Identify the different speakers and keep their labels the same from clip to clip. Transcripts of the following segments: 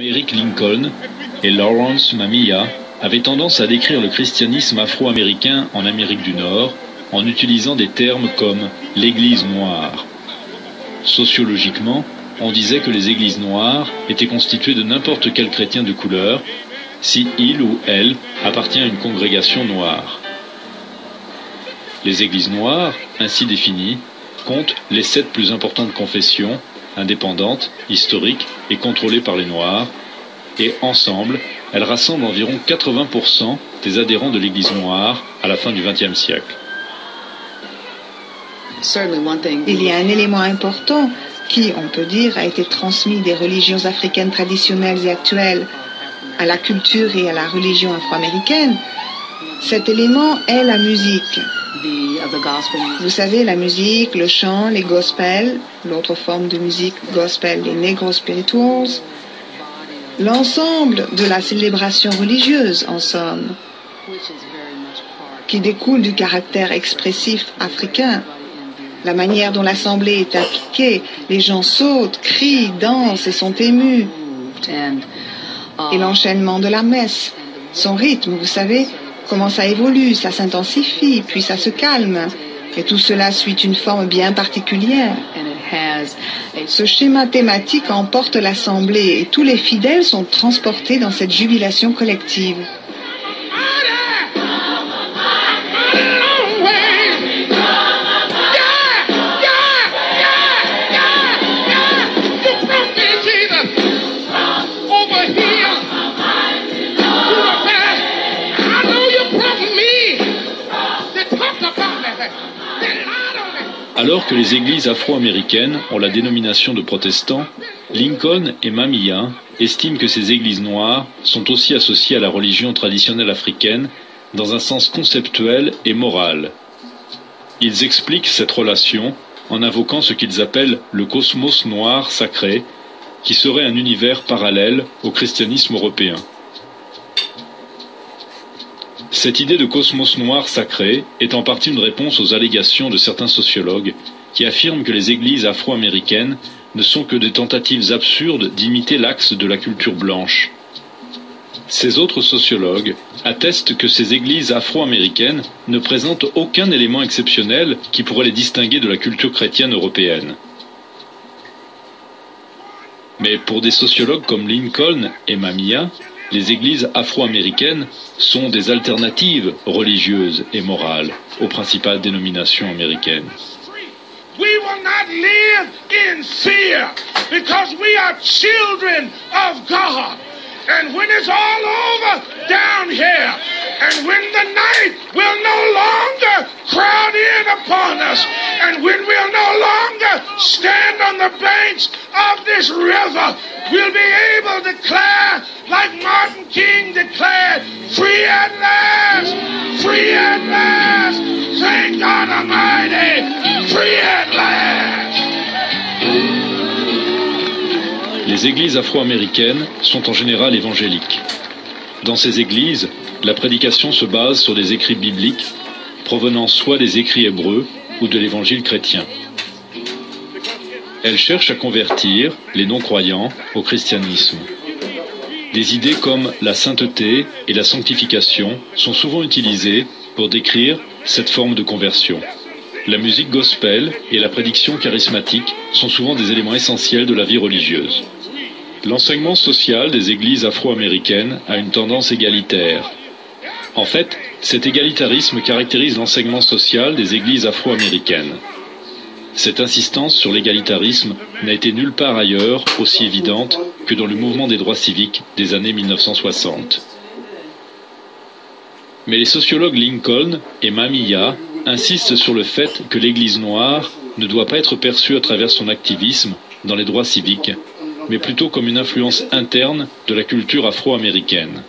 Speaker 1: Eric Lincoln et Lawrence Mamiya avaient tendance à décrire le christianisme afro-américain en Amérique du Nord en utilisant des termes comme « l'Église noire ». Sociologiquement, on disait que les églises noires étaient constituées de n'importe quel chrétien de couleur, si il ou elle appartient à une congrégation noire. Les églises noires, ainsi définies, comptent les 7 plus importantes confessions, indépendantes, historiques et contrôlées par les Noirs, et ensemble, elles rassemblent environ 80% des adhérents de l'Église noire à la fin du XXe siècle.
Speaker 2: Il y a un élément important qui, on peut dire, a été transmis des religions africaines traditionnelles et actuelles à la culture et à la religion afro-américaine. Cet élément est la musique. Vous savez, la musique, le chant, les gospels, l'autre forme de musique gospel, les negro spirituals, l'ensemble de la célébration religieuse, en somme, qui découle du caractère expressif africain. La manière dont l'assemblée est appliquée, les gens sautent, crient, dansent et sont émus. Et l'enchaînement de la messe, son rythme, vous savez, comment ça évolue, ça s'intensifie, puis ça se calme. Et tout cela suit une forme bien particulière. Ce schéma thématique emporte l'assemblée et tous les fidèles sont transportés dans cette jubilation collective.
Speaker 1: Alors que les églises afro-américaines ont la dénomination de protestants, Lincoln et Mamiya estiment que ces églises noires sont aussi associées à la religion traditionnelle africaine dans un sens conceptuel et moral. Ils expliquent cette relation en invoquant ce qu'ils appellent le cosmos noir sacré, qui serait un univers parallèle au christianisme européen. Cette idée de cosmos noir sacré est en partie une réponse aux allégations de certains sociologues qui affirment que les églises afro-américaines ne sont que des tentatives absurdes d'imiter l'axe de la culture blanche. Ces autres sociologues attestent que ces églises afro-américaines ne présentent aucun élément exceptionnel qui pourrait les distinguer de la culture chrétienne européenne. Mais pour des sociologues comme Lincoln et Mamiya, les églises afro-américaines sont des alternatives religieuses et morales aux principales dénominations américaines.
Speaker 3: We will not live in fear because we are children of God. And when it's all over down here, and when the night will no longer crowd in upon us, and when we'll no longer stand on the banks of this river, we'll be able to declare, like Martin King declared, free at last, free at last, thank God Almighty, free at last.
Speaker 1: Les églises afro-américaines sont en général évangéliques. Dans ces églises, la prédication se base sur des écrits bibliques provenant soit des écrits hébreux ou de l'évangile chrétien. Elles cherchent à convertir les non-croyants au christianisme. Des idées comme la sainteté et la sanctification sont souvent utilisées pour décrire cette forme de conversion. La musique gospel et la prédiction charismatique sont souvent des éléments essentiels de la vie religieuse. L'enseignement social des églises afro-américaines a une tendance égalitaire. En fait, cet égalitarisme caractérise l'enseignement social des églises afro-américaines. Cette insistance sur l'égalitarisme n'a été nulle part ailleurs aussi évidente que dans le mouvement des droits civiques des années 1960. Mais les sociologues Lincoln et Mamiya insistent sur le fait que l'Église noire ne doit pas être perçue à travers son activisme dans les droits civiques, mais plutôt comme une influence interne de la culture afro-américaine.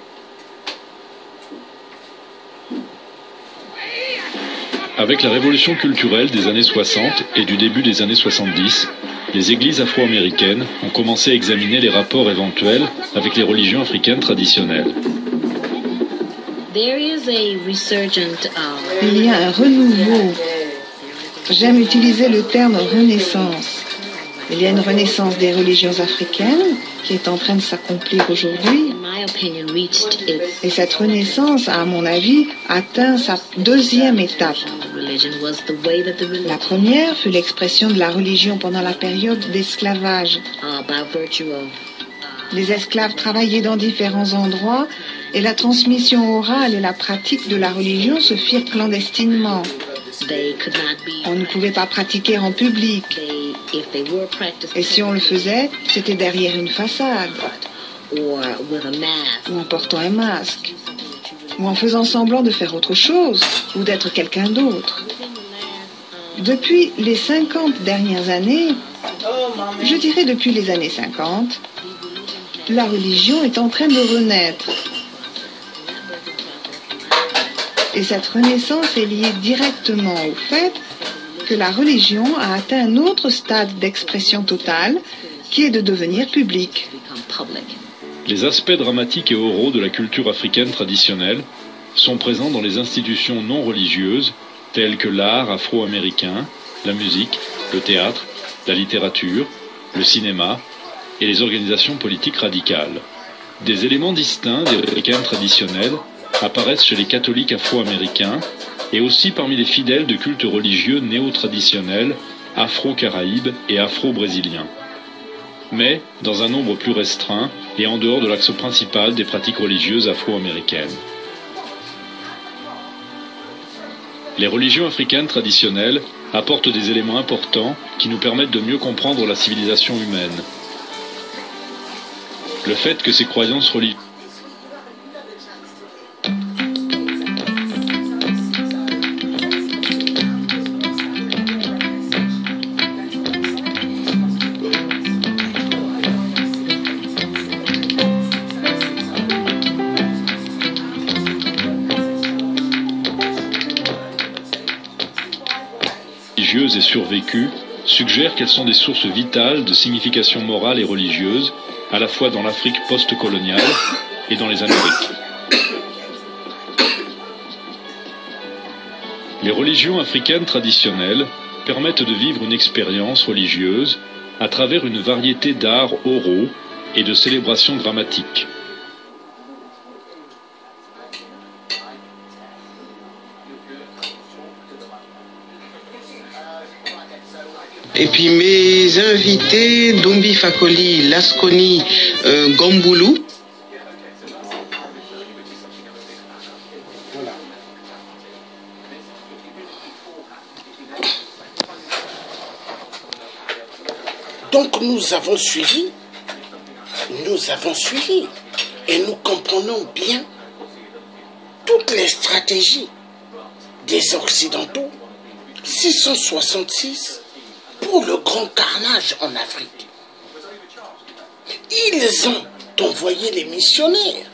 Speaker 1: Avec la révolution culturelle des années 60 et du début des années 70, les églises afro-américaines ont commencé à examiner les rapports éventuels avec les religions africaines traditionnelles.
Speaker 2: Il y a un renouveau. J'aime utiliser le terme renaissance. Il y a une renaissance des religions africaines qui est en train de s'accomplir aujourd'hui. Et cette renaissance, à mon avis, atteint sa deuxième étape. La première fut l'expression de la religion pendant la période d'esclavage. Les esclaves travaillaient dans différents endroits et la transmission orale et la pratique de la religion se firent clandestinement. On ne pouvait pas pratiquer en public. Et si on le faisait, c'était derrière une façade, ou en portant un masque, ou en faisant semblant de faire autre chose, ou d'être quelqu'un d'autre. Depuis les 50 dernières années, je dirais depuis les années 50, la religion est en train de renaître. Et cette renaissance est liée directement au fait que la religion a atteint un autre stade d'expression totale qui est de devenir publique.
Speaker 1: Les aspects dramatiques et oraux de la culture africaine traditionnelle sont présents dans les institutions non religieuses telles que l'art afro-américain, la musique, le théâtre, la littérature, le cinéma et les organisations politiques radicales. Des éléments distincts des africains traditionnels apparaissent chez les catholiques afro-américains et aussi parmi les fidèles de cultes religieux néo-traditionnels, afro-caraïbes et afro-brésiliens. Mais dans un nombre plus restreint et en dehors de l'axe principal des pratiques religieuses afro-américaines. Les religions africaines traditionnelles apportent des éléments importants qui nous permettent de mieux comprendre la civilisation humaine. Le fait que ces croyances religieuses et survécues suggèrent qu'elles sont des sources vitales de signification morale et religieuse, à la fois dans l'Afrique post-coloniale et dans les Amériques. Les religions africaines traditionnelles permettent de vivre une expérience religieuse à travers une variété d'arts oraux et de célébrations dramatiques.
Speaker 4: Et puis mes invités, Dumbi Fakoli, Laskoni, Gomboulou.
Speaker 5: Donc nous avons suivi, et nous comprenons bien toutes les stratégies des Occidentaux, 666, pour le grand carnage en Afrique. Ils ont envoyé les missionnaires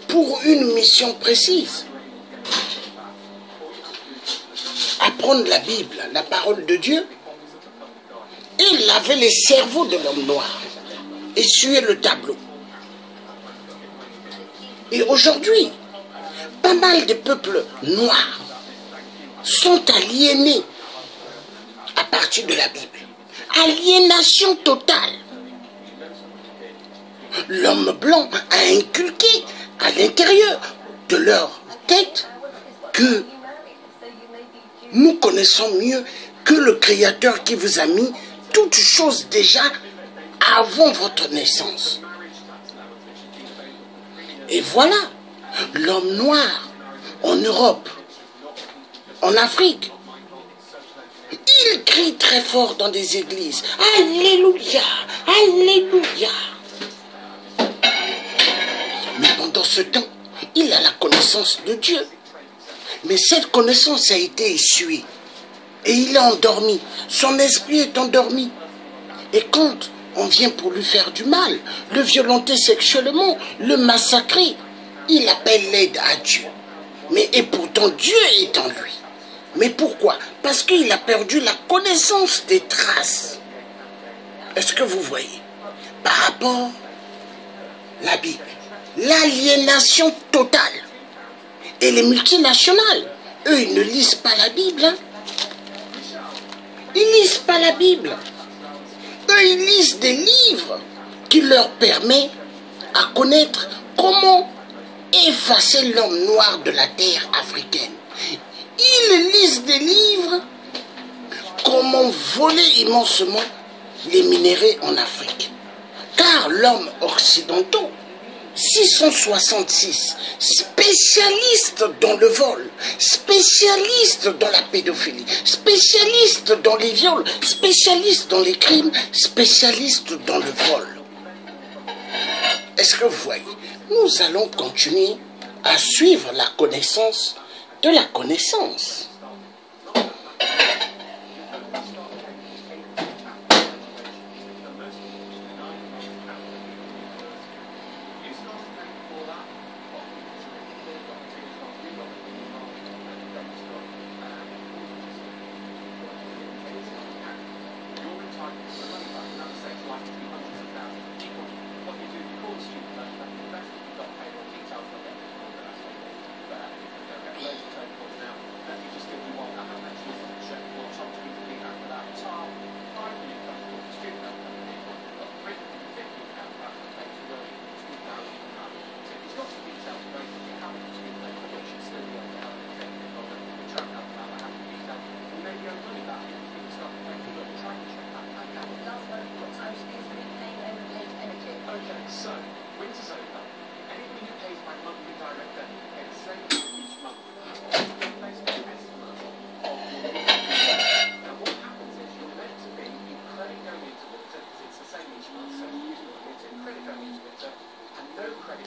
Speaker 5: pour une mission précise. Apprendre la Bible, la parole de Dieu, et laver les cerveaux de l'homme noir, essuyer le tableau. Et aujourd'hui, pas mal de peuples noirs sont aliénés à partir de la Bible. Aliénation totale. L'homme blanc a inculqué à l'intérieur de leur tête que nous connaissons mieux que le Créateur qui vous a mis toutes choses déjà avant votre naissance. Et voilà, l'homme noir en Europe, en Afrique, il crie très fort dans des églises. Alléluia, Alléluia. Mais pendant ce temps, il a la connaissance de Dieu. Mais cette connaissance a été essuyée. Et il est endormi. Son esprit est endormi. Et quand on vient pour lui faire du mal, le violenter sexuellement, le massacrer, il appelle l'aide à Dieu. Et pourtant Dieu est en lui. Mais pourquoi? Parce qu'il a perdu la connaissance des traces. Est-ce que vous voyez? Par rapport à la Bible, l'aliénation totale. Et les multinationales, eux, ils ne lisent pas la Bible. Hein? Ils ne lisent pas la Bible. Eux, ils lisent des livres qui leur permettent à connaître comment effacer l'homme noir de la terre africaine. Ils lisent des livres comment voler immensement les minéraux en Afrique. Car l'homme occidental, 666, spécialistes dans le vol, spécialistes dans la pédophilie, spécialistes dans les viols, spécialistes dans les crimes, spécialistes dans le vol. Est-ce que vous voyez? Nous allons continuer à suivre la connaissance de la connaissance.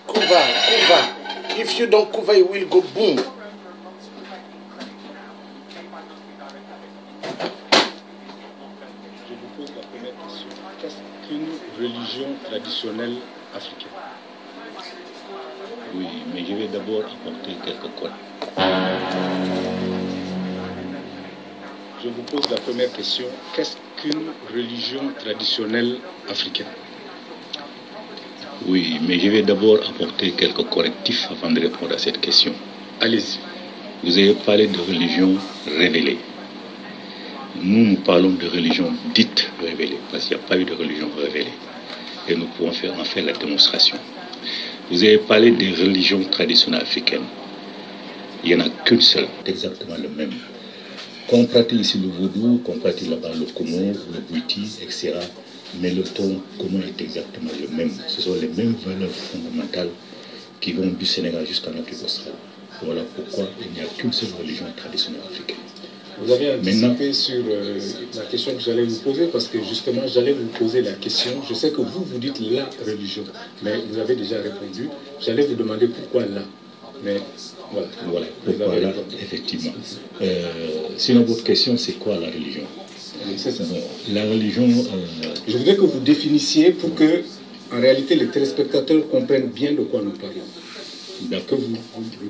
Speaker 5: Kuva. If you don't Kuva, it will go boom.
Speaker 6: Je vous pose la première question. Qu'est-ce qu'une religion traditionnelle africaine?
Speaker 7: Oui, mais je vais d'abord apporter quelques codes.
Speaker 6: Je vous pose la première question. Qu'est-ce qu'une religion traditionnelle africaine?
Speaker 7: Oui, mais je vais d'abord apporter quelques correctifs avant de répondre à cette question.
Speaker 6: Allez-y.
Speaker 7: Vous avez parlé de religion révélée. Nous parlons de religion dite révélée, parce qu'il n'y a pas eu de religion révélée. Et nous pouvons en faire la démonstration. Vous avez parlé des religions traditionnelles africaines. Il n'y en a qu'une seule, exactement le même. Qu'on pratique ici le vaudou, qu'on pratique là-bas le komo, le bouiti, etc. Mais le ton commun est exactement le même. Ce sont les mêmes valeurs fondamentales qui vont du Sénégal jusqu'en Afrique australe. Voilà pourquoi il n'y a qu'une seule religion traditionnelle africaine.
Speaker 6: Vous avez anticipé sur la question que j'allais vous poser, parce que justement j'allais vous poser la question. Je sais que vous dites la religion, mais vous avez déjà répondu. J'allais vous demander pourquoi là. Mais
Speaker 7: voilà pourquoi là, effectivement. Sinon votre question, c'est quoi la religion?
Speaker 6: C'est ça.
Speaker 7: La religion...
Speaker 6: Je voudrais que vous définissiez pour que, en réalité, les téléspectateurs comprennent bien de quoi nous parlons. Que vous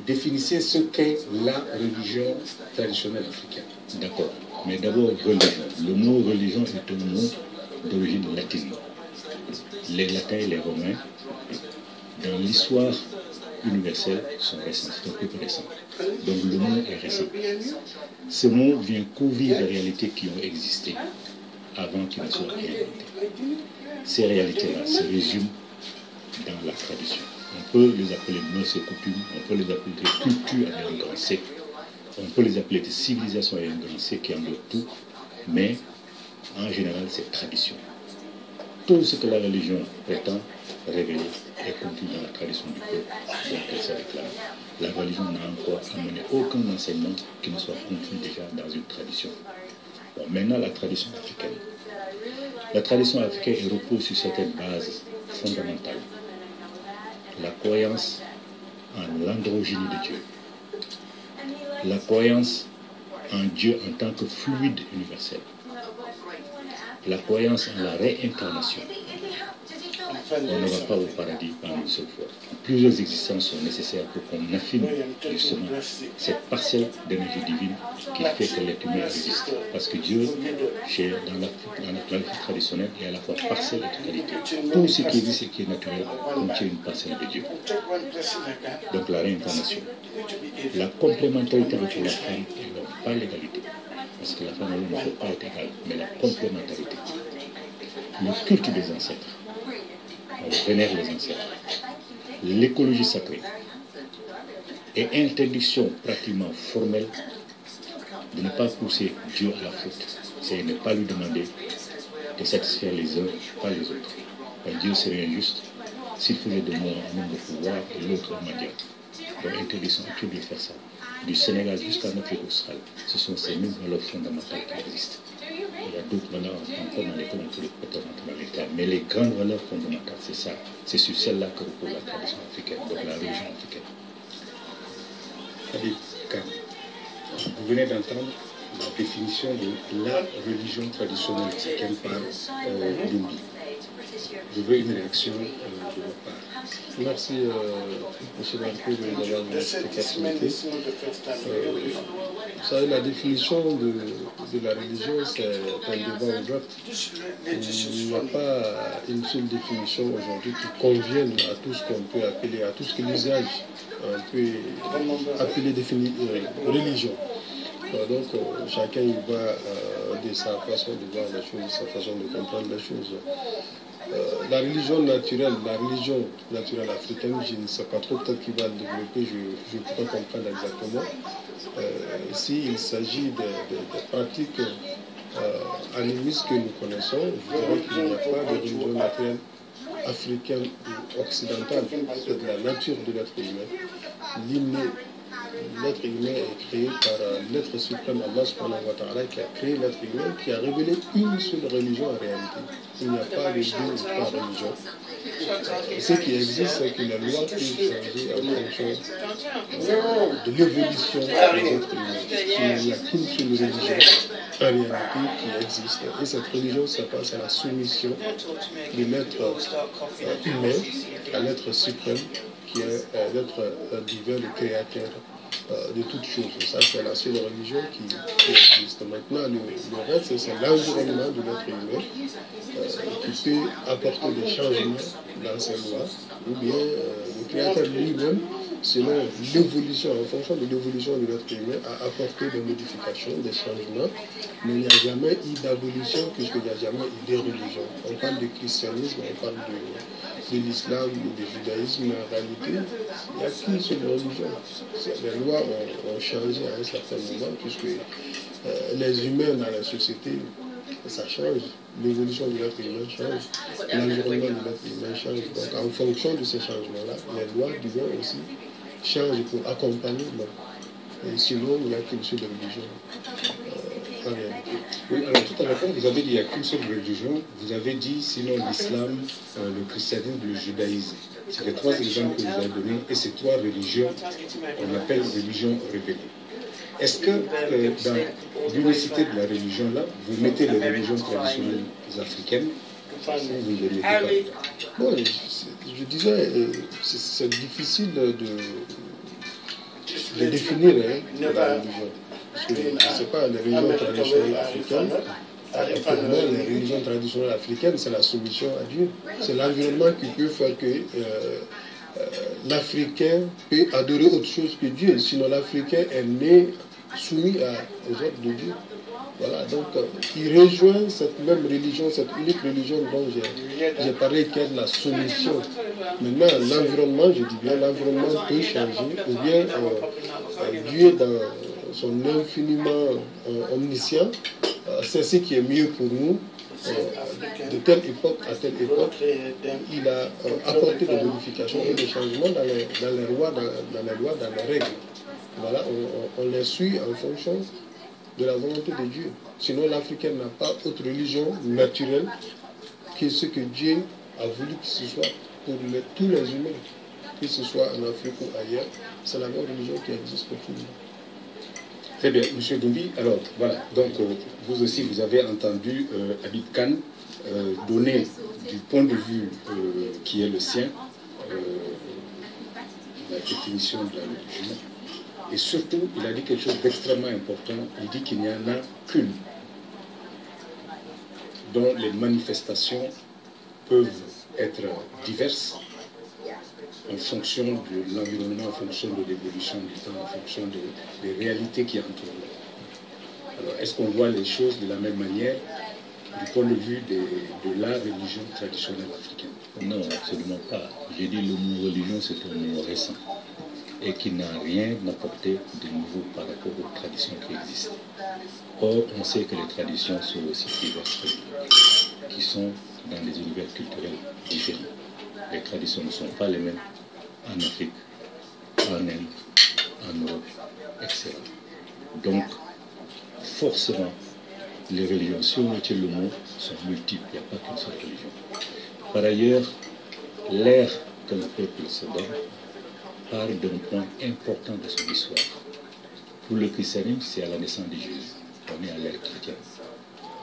Speaker 6: définissiez ce qu'est la religion traditionnelle africaine.
Speaker 7: D'accord. Mais d'abord, religion. Le mot religion est un mot d'origine latine. Les latins et les romains, dans l'histoire universelle, sont récents. C'est un peu récent. Donc le mot est récent. Ce mot vient couvrir les réalités qui ont existé avant qu'il ne soit inventé. Ces réalités-là se résument dans la tradition. On peut les appeler mœurs et coutumes, on peut les appeler des cultures avec un grand C, on peut les appeler des civilisations avec un grand C qui englobe tout, mais en général c'est tradition. Tout ce que la religion prétend révéler est contenu dans la tradition du peuple dont elle se réclame. La religion n'a encore amené aucun enseignement qui ne soit contenu déjà dans une tradition. Bon, maintenant la tradition africaine. La tradition africaine repose sur certaines bases fondamentales. La croyance en l'androgynie de Dieu, la croyance en Dieu en tant que fluide universel, la croyance en la réincarnation. On ne va pas au paradis en une seule fois. Plusieurs existences sont nécessaires pour qu'on affine justement cette parcelle d'énergie divine qui fait que l'être humain existe. Parce que Dieu, dans l'Afrique traditionnelle, est à la fois parcelle et totalité. Tout ce qui existe et qui est naturel contient une parcelle de Dieu. Donc la réincarnation. La complémentarité entre la femme et l'homme, pas l'égalité. Parce que la femme et l'homme ne peuvent pas être égales, mais la complémentarité. le culte des ancêtres. On vénère les ancêtres. L'écologie sacrée et interdiction pratiquement formelle de ne pas pousser Dieu à la faute. C'est ne pas lui demander de satisfaire les uns, pas les autres. Dieu serait injuste s'il faisait de moi un homme de pouvoir et l'autre un mendiant. Donc interdiction absolue de faire ça. Du Sénégal jusqu'à notre île australe, ce sont ces mêmes valeurs fondamentales qui existent. Il y a d'autres valeurs encore dans lesquelles on peut les prétendre dans l'État, mais les grandes valeurs fondamentales, c'est ça. C'est sur celle-là que repose la tradition africaine, donc la religion africaine.
Speaker 6: Habib Kane, vous venez d'entendre la définition de la religion traditionnelle africaine par Lumbi. Je veux une réaction de votre part.
Speaker 8: Merci, M. Marco, d'avoir cette opportunité. Vous savez, la définition de la religion, c'est un débat ouvert. Il n'y a pas une seule définition aujourd'hui qui convienne à tout ce qu'on peut appeler, à tout ce que l'usage peut appeler religion. Donc, chacun y va de sa façon de voir les choses, sa façon de comprendre les choses. La religion naturelle africaine, je ne sais pas trop, peut-être qu'il va le développer, je ne peux pas comprendre exactement. Ici, il s'agit de pratiques animistes que nous connaissons. Je dirais qu'il n'y a pas de religion naturelle africaine ou occidentale. C'est de la nature de l'être humain. L'être humain est créé par l'être suprême Allah subhanahu wa ta'ala qui a créé l'être humain, qui a révélé une seule religion en réalité. Il n'y a pas de deux ou trois religions. Ce qui existe, c'est que les lois peuvent changer en fonction de l'évolution des êtres humains. Il n'y a qu'une seule religion en réalité qui existe. Et cette religion, ça passe à la soumission de l'être humain à l'être suprême qui est l'être divin, le créateur de toutes choses. Ça, c'est la seule religion qui existe. Maintenant, le reste, c'est l'environnement de l'être humain qui peut apporter des changements dans ses lois, ou bien le créateur lui-même, selon l'évolution, en fonction de l'évolution de l'être humain, a apporté des modifications, des changements, mais il n'y a jamais eu d'abolition puisqu'il n'y a jamais eu de religion. On parle de christianisme, on parle de l'islam, du judaïsme, en réalité, il n'y a qu'une seule religion. Les lois ont changé à un certain moment puisque les humains dans la société, ça change. L'évolution de l'être humain change, l'environnement de l'être humain change. Donc en fonction de ces changements-là, les lois devront aussi changer pour accompagner. Et sinon, il n'y a qu'une seule religion en réalité.
Speaker 6: Oui, alors tout à l'heure, vous avez dit qu'il n'y a qu'une seule religion. Vous avez dit sinon l'islam, le christianisme, le judaïsme. C'est les trois exemples que vous avez donnés. Et ces trois religions, on appelle religions révélées. Est-ce que dans l'unicité de la religion là, vous mettez les religions traditionnelles africaines ou vous ne les mettez pas?
Speaker 8: Bon, je disais, c'est difficile de définir la religion. Parce que ce n'est pas les religions traditionnelles africaines. Pour moi, les religions traditionnelles africaines, c'est la soumission à Dieu. C'est l'environnement qui peut faire que l'Africain peut adorer autre chose que Dieu. Sinon, l'Africain est né soumis aux ordres de Dieu. Voilà, donc il rejoint cette même religion, cette unique religion dont j'ai parlé, qui est de la soumission. Maintenant, l'environnement, je dis bien, l'environnement peut changer, ou bien Dieu, dans son infiniment omniscient, c'est ce qui est mieux pour nous. De telle époque à telle époque, il a apporté des modifications et des changements dans les lois, dans les règles. Voilà, on les suit en fonction de la volonté de Dieu. Sinon, l'Africain n'a pas autre religion naturelle que ce que Dieu a voulu que ce soit pour tous les humains, que ce soit en Afrique ou ailleurs. C'est la même religion qui existe pour tout le monde.
Speaker 6: Très bien, M. Dumbi. Alors, voilà, donc vous aussi, vous avez entendu Habib Kane donner du point de vue qui est le sien la définition de la religion. Et surtout, il a dit quelque chose d'extrêmement important. Il dit qu'il n'y en a qu'une, dont les manifestations peuvent être diverses en fonction de l'environnement, en fonction de l'évolution du temps, en fonction des réalités qui entourent. Alors, est-ce qu'on voit les choses de la même manière? du point de vue de la religion traditionnelle africaine?
Speaker 7: Non, absolument pas. J'ai dit le mot religion, c'est un mot récent et qui n'a rien apporté de nouveau par rapport aux traditions qui existent. Or, on sait que les traditions sont aussi diverses, qui sont dans des univers culturels différents. Les traditions ne sont pas les mêmes en Afrique, en Inde, en Europe, etc. Donc, forcément, les religions, si on retient le mot, sont multiples. Il n'y a pas qu'une seule religion. Par ailleurs, l'ère que le peuple se donne parle d'un point important de son histoire. Pour le christianisme, c'est à la naissance de Jésus. On est à l'ère chrétienne.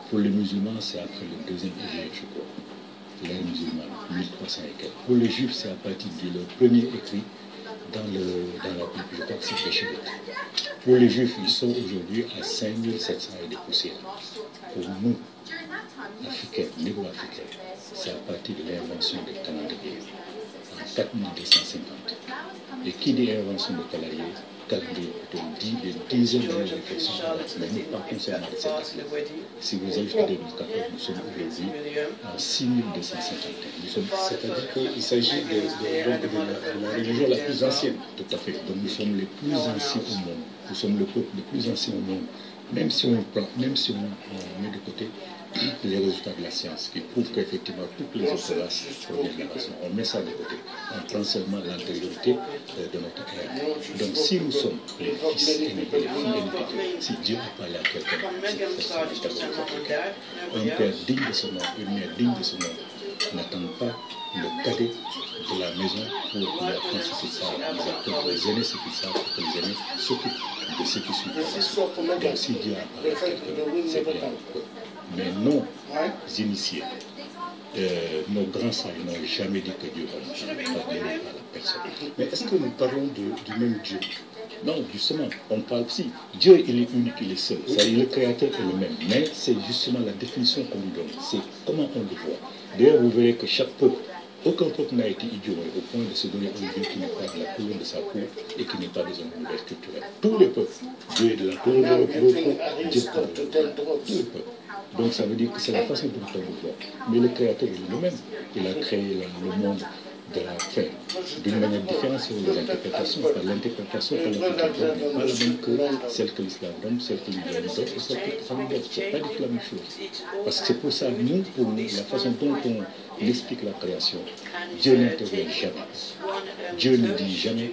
Speaker 7: Pour les musulmans, c'est après le deuxième Hégire, je crois. L'ère musulmane, 1300 et quelques. Pour les juifs, c'est à partir de leur premier écrit dans la Bible, je crois que c'est Péchevêque. Pour les juifs, ils sont aujourd'hui à 5700 et des poussières. Pour nous, Africains, négro-africains, c'est à partir de l'invention des calendriers en 4250. Et qui dit invention de calendrier dit des dizaines d'années de réflexion. Mais nous partons seulement de cette date-là. Si vous ajoutez 2014, nous sommes aujourd'hui en 6251.
Speaker 6: C'est-à-dire qu'il s'agit de la religion la plus ancienne.
Speaker 7: Tout à fait. Donc nous sommes les plus anciens au monde. Nous sommes le peuple le plus ancien au monde. Même si on met de côté les résultats de la science qui prouvent qu'effectivement toutes les autres races proviennent de la race. On met ça de côté. On prend seulement l'antériorité de notre ère. Donc si nous sommes les fils aînés et les filles aînées, si Dieu a parlé à quelqu'un, un père digne de son nom, une mère digne de son nom, n'attendent pas le cadet de la maison pour leur apprendre ce qu'ils savent. Ils apprennent les aînés ce qu'ils savent pour que les aînés s'occupent de ceux qui suivent. Donc si Dieu a parlé à quelqu'un, c'est bien le peuple. Mais nos initiés, nos grands sages n'ont jamais dit que Dieu va parler à la personne.
Speaker 6: Mais est-ce que nous parlons du même Dieu?
Speaker 7: Non, justement, on parle si. Dieu, il est unique, il est seul. Le créateur est le même. Mais c'est justement la définition qu'on lui donne. C'est comment on le voit. D'ailleurs, vous verrez que chaque peuple, aucun peuple n'a été idiot au point de se donner un Dieu qui n'est pas de la couleur de sa peau et qui n'est pas dans un univers culturel. Tous les peuples, Dieu est de la couleur de leur peau, Dieu est de tous les peuples. Donc ça veut dire que c'est la façon dont on le voit. Mais le créateur est lui-même. Il a créé le monde de la fin d'une manière différente sur les interprétations. Par l'interprétation que l'Afrique donne n'est pas la même que celle que l'islam donne, celle que l'islam donne et celle que l'islam donne. Ce n'est pas du tout la même chose. Parce que c'est pour ça, nous, pour nous, la façon dont on explique la création, Dieu n'intervient jamais. Dieu ne dit jamais,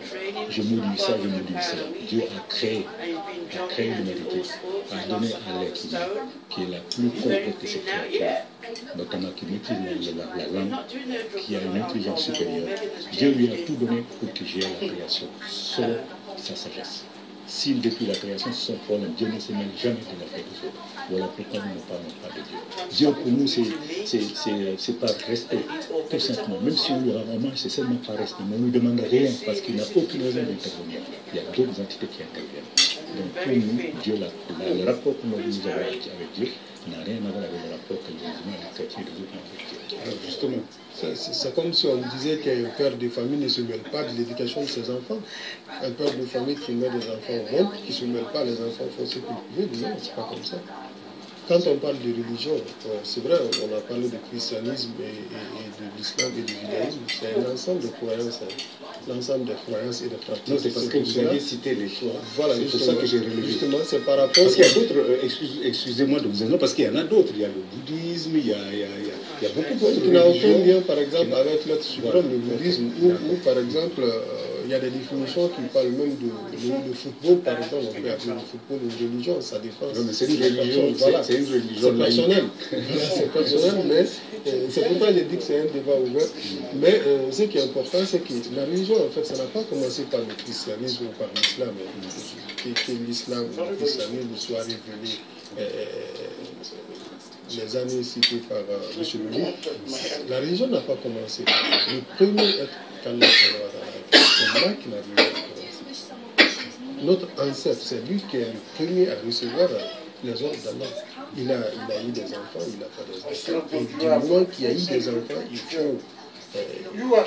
Speaker 7: je maudis ça, je maudis cela. Dieu a créé l'humanité, a donné à l'être humain, qui est la plus complète de ces créatures, notamment qui maîtrise la langue, qui a une intelligence supérieure. Dieu lui a tout donné pour qu'il gère la création, selon sa sagesse. S'il depuis la création, c'est son problème. Dieu ne se mêle jamais de l'affaire des autres. Voilà pourquoi nous ne parlons pas de Dieu. Dieu pour nous, c'est par respect, tout simplement. Même si on lui rend hommage, c'est seulement par respect. Mais on ne lui demande rien parce qu'il n'a aucune raison d'intervenir. Il y a d'autres entités qui interviennent. Donc pour nous, Dieu, le rapport que nous avons avec Dieu n'a rien à voir avec le rapport que les humains, les chrétiens et les autres ont avec Dieu.
Speaker 8: Alors justement, c'est comme si on disait qu'un père de famille ne se mêle pas de l'éducation de ses enfants. Un père de famille qui met des enfants au monde, qui ne se mêle pas, les enfants font ce qu'ils veulent. Non, c'est pas comme ça. Quand on parle de religion, c'est vrai, on a parlé de christianisme et de l'islam et du judaïsme. C'est un ensemble de croyances, l'ensemble des croyances et des pratiques.
Speaker 6: Non, c'est parce que vous aviez cité les choix.
Speaker 8: Voilà,
Speaker 6: c'est pour ça que j'ai relevé.
Speaker 8: Justement, c'est par rapport.
Speaker 6: Parce qu'il y a d'autres, excusez-moi de vous dire, parce qu'il y en a d'autres. Il y a le bouddhisme, il y a beaucoup d'autres.
Speaker 8: Qui n'a aucun lien, par exemple, avec l'être suprême, le bouddhisme, ou par exemple, il y a des définitions qui parlent même de football, par exemple. On peut appeler le football une religion, ça dépend.
Speaker 6: Non, mais c'est une religion,
Speaker 8: voilà.
Speaker 6: C'est une religion
Speaker 8: personnel. C'est personnel, mais c'est pourquoi je dis que c'est un débat ouvert. Mais ce qui est important, c'est que la religion, en fait, ça n'a pas commencé par le christianisme ou par l'islam. Que l'islam ou le christianisme soit révélé les années citées par M. Louis. La religion n'a pas commencé. Le premier être qu'Allah, c'est là que la religion a commencé. Notre ancêtre, c'est lui qui est le premier à recevoir les ordres d'Allah. Il a eu des enfants, il n'a pas des enfants. Et du moment qu'il y a eu des enfants, il faut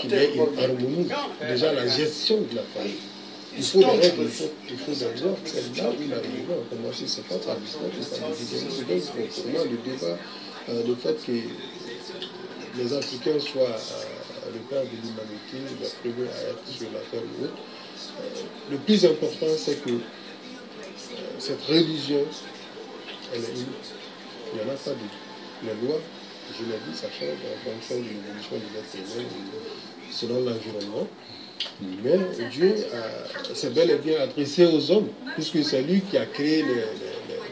Speaker 8: qu'il y ait une harmonie. Déjà, la gestion de la famille. Il faut des règles, il faut des ordres. C'est là où la religion a commencé. C'est pas par l'islam, c'est par le judaïsme. Donc, pour moi, le débat le fait que les Africains soient le père de l'humanité, les premiers à être sur la terre ou autre. Le plus important, c'est que cette religion, elle est unique. Il n'y en a pas d'autre. Les lois, je l'ai dit, ça change en fonction de l'évolution de l'être humain, selon l'environnement. Mais Dieu s'est bel et bien adressé aux hommes, puisque c'est lui qui a créé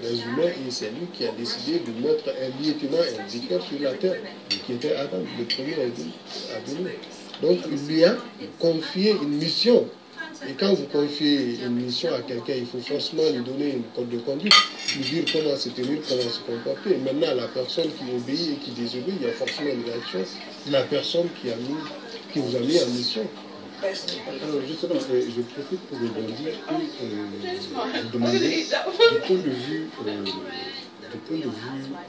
Speaker 8: les humains et c'est lui qui a décidé de mettre un lieutenant, un vicaire sur la terre, qui était Adam, le premier à venir. Donc il lui a confié une mission. Et quand vous confiez une mission à quelqu'un, il faut forcément lui donner une code de conduite, lui dire comment se tenir, comment se comporter. Et maintenant, la personne qui obéit et qui désobéit, il y a forcément une réaction de la personne qui vous a mis en mission.
Speaker 6: Alors justement, je profite pour rebondir et vous demander du point de vue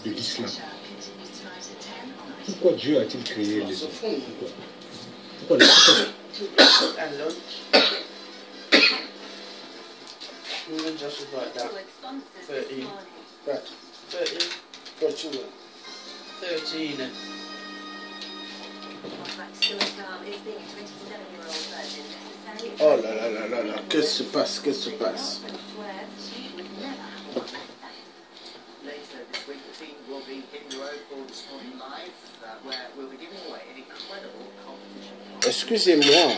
Speaker 6: de l'islam. Pourquoi Dieu a-t-il créé les hommes? Pourquoi
Speaker 5: Just like that. 13. Right. 13. 13. 13. Oh là là là là là, qu'est-ce qui se passe? Qu'est-ce qui se passe? Excusez-moi.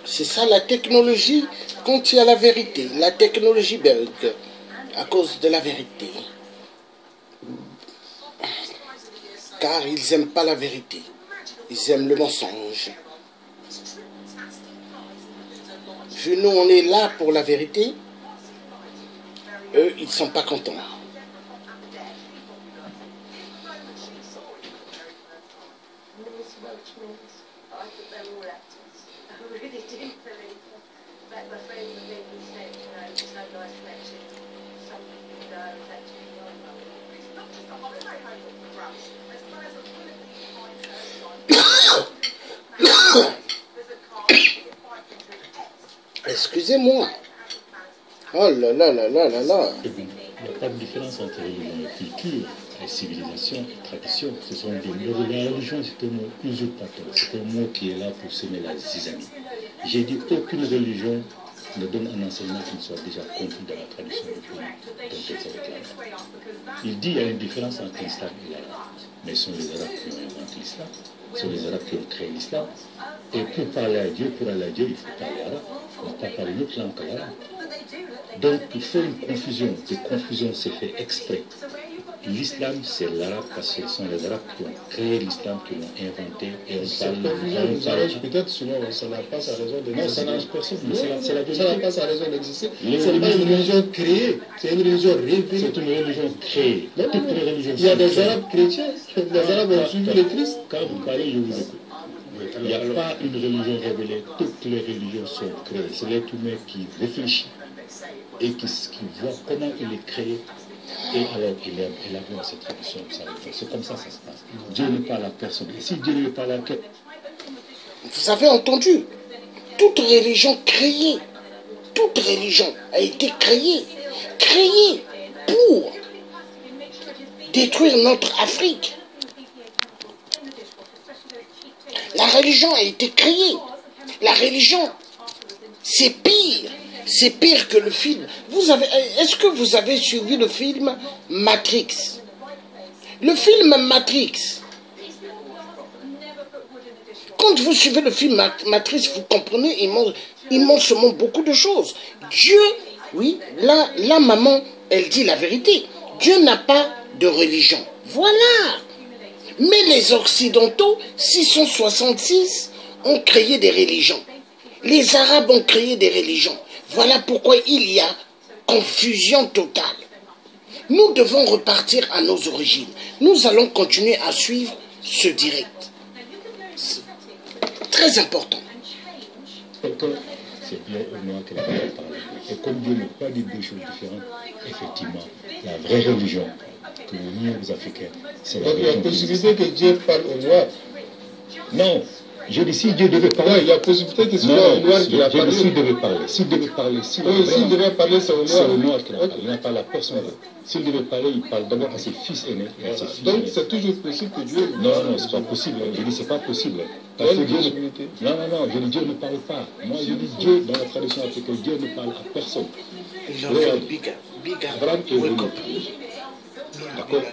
Speaker 5: C'est ça la technologie quand il y a la vérité. La technologie bug à cause de la vérité. Car ils n'aiment pas la vérité. Ils aiment le mensonge. Vu nous, on est là pour la vérité. Eux, ils ne sont pas contents. Excusez-moi. Oh là là là là là là.
Speaker 7: Il n'y a pas de différence entre religion et culture, et civilisation et tradition. Ce sont des mots. La religion, c'est un mot usurpateur. C'est un mot qui est là pour semer la zizanie. J'ai dit aucune religion ne donne un enseignement qui ne soit déjà compris dans la tradition du pays dont elle se réclame. Il dit qu'il y a une différence entre l'islam et l'arabe. Mais ce sont les arabes qui ont inventé l'islam. Ce sont les arabes qui ont créé l'islam. Et pour parler à Dieu, il faut parler arabe. On ne peut pas parler une autre langue que l'arabe. Donc il faut une confusion. Cette confusion s'est faite exprès. L'islam, c'est l'arabe parce que ce sont les arabes qui ont créé l'islam, qui l'ont inventé. Et on parle.
Speaker 8: Peut-être souvent, ça n'a pas sa raison d'exister.
Speaker 7: Non, ça n'arrange personne.
Speaker 8: Ça n'a pas sa raison d'exister. C'est pas une religion créée, c'est une religion révélée.
Speaker 7: C'est une religion créée. Toutes les religions.
Speaker 8: Il y a des arabes chrétiens. Les arabes ont suivi le Christ.
Speaker 7: Quand vous parlez, je vous écoute. Il n'y a pas une religion révélée. Toutes les religions sont créées. C'est l'être humain qui réfléchit et qui voit comment il est créé. Et alors, il élabore cette tradition. C'est comme ça que ça se passe. Dieu ne parle à personne. Et si Dieu ne parle à quelqu'un...
Speaker 5: Vous avez entendu? Toute religion créée, toute religion a été créée pour détruire notre Afrique. La religion a été créée. La religion, c'est pire. C'est pire que le film. Est-ce que vous avez suivi le film Matrix? Le film Matrix. Quand vous suivez le film Matrix, vous comprenez, il montre beaucoup de choses. Dieu, oui, là, maman, elle dit la vérité. Dieu n'a pas de religion. Voilà. Mais les Occidentaux, 666, ont créé des religions. Les Arabes ont créé des religions. Voilà pourquoi il y a confusion totale. Nous devons repartir à nos origines. Nous allons continuer à suivre ce direct. C'est très important.
Speaker 7: C'est bien au noir qu'elle a parlé. Et comme Dieu n'a pas dit deux choses différentes, effectivement, la vraie religion que nous, les Africains, c'est la religion.
Speaker 8: Donc il y a possibilité que Dieu parle au noir.
Speaker 7: Non, Je dis, si Dieu devait parler...
Speaker 8: Ouais, il y a possibilité que ce soit au noir qui a parlé.
Speaker 7: S'il devait parler, s'il devait
Speaker 8: parler, c'est au noir.
Speaker 7: C'est au noir qu'il a parlé, il n'a pas la personne. S'il devait parler, il parle d'abord à ses fils aînés et à ses filles aînées.
Speaker 8: Donc c'est toujours possible que Dieu...
Speaker 7: Non, c'est pas possible. Je dis, c'est pas possible. Parce que Dieu... Non, je dis, Dieu ne parle pas. Moi, je dis, Dieu, dans la tradition africaine, Dieu ne parle à personne. Abraham est venu en Égypte. D'accord?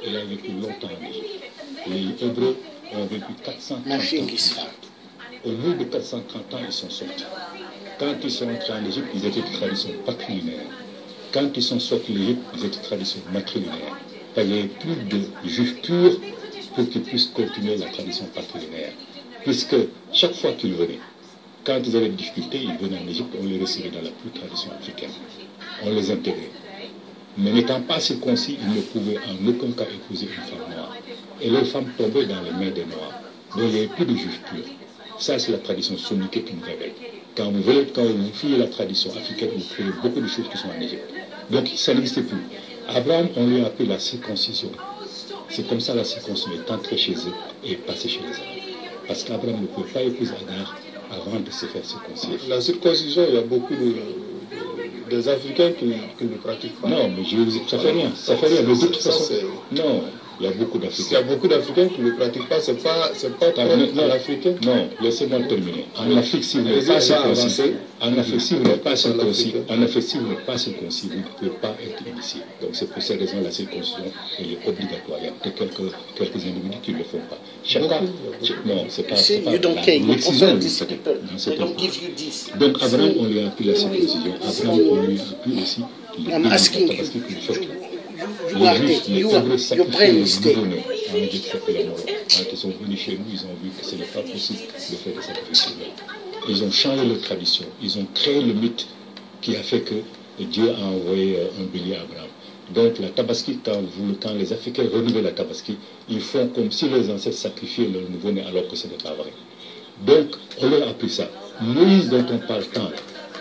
Speaker 7: Il a vécu longtemps en Égypte. Les Hébreux ont vécu 430 ans. Au bout de 430 ans, ils sont sortis. Quand ils sont entrés en Égypte, ils étaient de tradition patrilinéaire. Quand ils sont sortis de l'Égypte, ils étaient de tradition matrilinéaire. Il n'y avait plus de juifs purs pour qu'ils puissent continuer la tradition patrilinéaire. Puisque chaque fois qu'ils venaient, quand ils avaient des difficultés, ils venaient en Égypte, on les recevait dans la plus tradition africaine. On les intégrait. Mais n'étant pas circoncis, ils ne pouvaient en aucun cas épouser une femme noire. Et les femmes tombaient dans les mains des Noirs. Donc il n'y avait plus de juifs purs. Ça, c'est la tradition sommité qui nous révèle. Quand vous fuyez la tradition africaine, vous trouvez beaucoup de choses qui sont en Égypte. Donc ça n'existait plus. Abraham, on lui a appelé la circoncision. C'est comme ça la circoncision est entrée chez eux et est passée chez les Arabes. Parce qu'Abraham ne pouvait pas épouser Agar avant de se faire circoncire.
Speaker 8: La circoncision, il y a beaucoup des Africains qui ne pratiquent pas.
Speaker 7: Non, mais ça fait rien. Ça fait rien. De toute façon, non. Il y a beaucoup d'Africains.
Speaker 8: Il y a beaucoup d'Africains qui ne pratiquent pas. C'est pas l'Africain.
Speaker 7: Non, laissez-moi terminer. En Afrique, si vous n'êtes pas circoncis, en Afrique, si vous n'êtes pas circoncis, vous ne pouvez pas être initié. Donc c'est pour cette raison la circoncision elle est obligatoire. Il y a peut-être quelques individus qui ne le font pas. Chacun. Non, c'est pas. Donc Abraham, on lui a appris la circoncision. Abraham, on lui a appris aussi le tabaski que le fait. Your brain is still. Quand ils sont venus chez nous, ils ont vu que ce n'est pas possible de faire des sacrifices humains. Ils ont changé leur tradition. Ils ont créé le mythe qui a fait que Dieu a envoyé un bélier à Abraham. Donc la tabaski, quand les Africains renouvellent la tabaski, ils font comme si les ancêtres sacrifiaient leur nouveau-né alors que ce n'est pas vrai. Donc on leur a appris ça. Moïse dont on parle tant,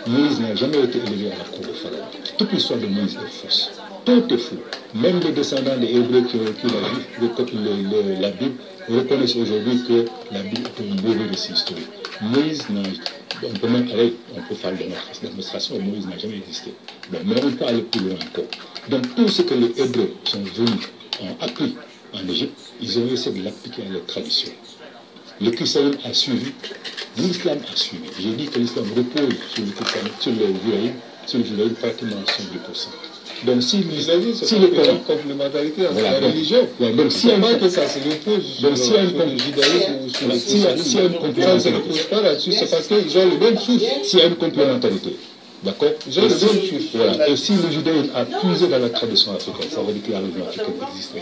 Speaker 7: Moïse n'a jamais été élevé à la cour de Pharaon. Toute l'histoire de Moïse est fausse. Tout est faux. Même les descendants des Hébreux qui ont écrit la Bible reconnaissent aujourd'hui que la Bible est un mauvais récit historique. Moïse on peut faire de démonstration, Moïse n'a jamais existé. Bon, mais on peut aller plus loin encore. Donc tout ce que les Hébreux sont venus, ont appris en Égypte, ils ont essayé de l'appliquer à leur tradition. Le christianisme a suivi, l'islam a suivi. J'ai dit que l'islam repose sur le judaïsme pratiquement à 100%. Donc si le Coran
Speaker 8: complémentarité entre la religion,
Speaker 7: donc si on
Speaker 8: que ça se repose sur le judaïsme ou sur le christianisme, ça ne se repose pas là-dessus, c'est parce qu'ils ont le même source.
Speaker 7: S'il y a une complémentarité, d'accord?
Speaker 8: Ils ont le même source.
Speaker 7: Voilà. Et si le judaïsme a puisé dans la tradition africaine, ça veut dire que la religion africaine existe là,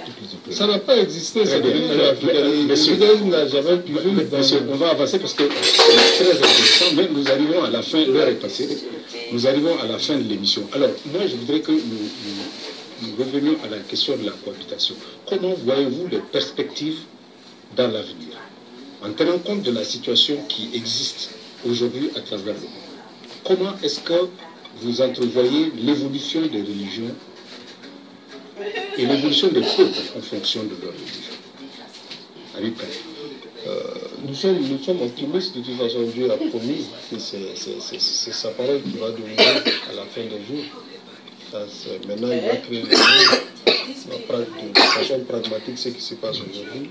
Speaker 7: toutes les
Speaker 8: ça n'a pas existé, cette religion africaine. Le judaïsme n'a jamais puisé.
Speaker 7: Monsieur, on va avancer parce que c'est très intéressant, mais nous arrivons à la fin, l'heure est passée. Nous arrivons à la fin de l'émission. Alors, moi, je voudrais que nous revenions à la question de la cohabitation. Comment voyez-vous les perspectives dans l'avenir, en tenant compte de la situation qui existe aujourd'hui à travers le monde? Comment est-ce que vous entrevoyez l'évolution des religions et l'évolution des peuples en fonction de leur religion?
Speaker 8: Nous sommes optimistes. De toute façon, Dieu a promis que c'est sa parole qui va dominer à la fin des jours. Maintenant, il va créer le monde. De façon pragmatique, ce qui se passe aujourd'hui.